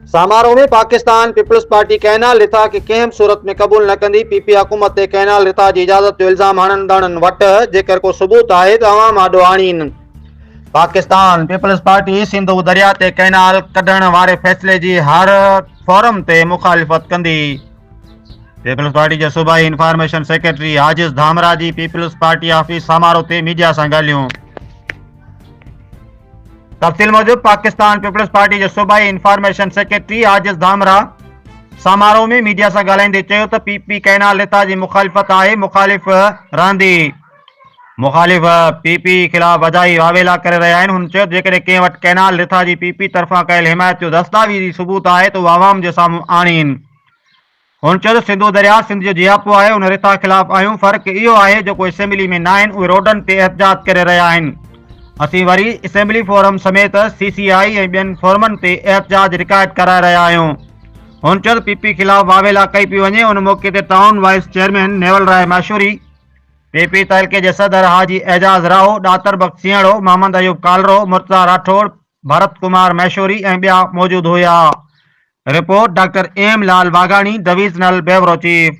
समारोह में Pakistan peoples party canal रिथा के कंहिं सूरत में क़बूल न कंदी। पीपी हुकूमत ते कैनाल रिथा जी इजाज़त जो इल्ज़ाम हणंदड़नि वटि जेकर को सबूत आहे त अवाम आॾो आणीनि। पाकिस्तान पीपल्स पार्टी सिंधु दरिया ते कैनाल कढण वारे फ़ैसिले जी हर फोरम ते मुखालिफ़त कंदी। पीपल्स पार्टी जे सूबाई इंफॉर्मेशन सेक्रेटरी हाजिज़ धामरा जी पीपल्स पार्टी ऑफिस समारोह ते मीडिया सां ॻाल्हियूं। तफ़सील मूजिब पाकिस्तान पीपल्स पार्टी जे सूबाई इंफॉर्मेशन सेक्रेटरी हाजिज़ धामरा समारोह में मीडिया सां ॻाल्हाईंदे चयो त पीपी कैनाल रिथा जी मुखालिफ़त आहे, मुखालिफ़ रहंदी। मुखालिफ़ पीपी खिलाफ़ वधाई वावेला करे रहिया आहिनि। हुन चयो जेकॾहिं कंहिं वटि कैनाल रिथा जी पीपी तरफ़ां कयल हिमायत जो दस्तावेज़ी सबूत आहे त उहो आवाम जे साम्हूं आणीनि। हुन चयो त सिंधु दरिया सिंध जो जियापो आहे, उन रिथा ख़िलाफ़ आहियूं। फ़र्क़ु इहो आहे जो कोई असेंबली में न आहिनि, उहे रोडनि ते एहतजाज करे रहिया आहिनि। असीं वरी असेंबली फोरम समेत CCI ऐं ॿियनि फोरमनि ते एहतजाज रिकॉर्ड कराए रहिया आहियूं। हुन चयो त पीपी खिलाफ़ वावेला कई पई वञे। उन मौक़े ते टाउन वाइस चेयरमैन नेवल राय मैशूरी, पीपी तहलके जे सदर हाजी एजाज राहो, डातर बख्श सिंहड़ो, मोहम्मद अयूब कालरो, मुर्तज़ा राठौड़, भरत कुमार मैशूरी ऐं ॿिया मौजूद हुआ। रिपोर्ट डॉक्टर M लाल वाघाणी, डिवीजनल ब्यूरो चीफ।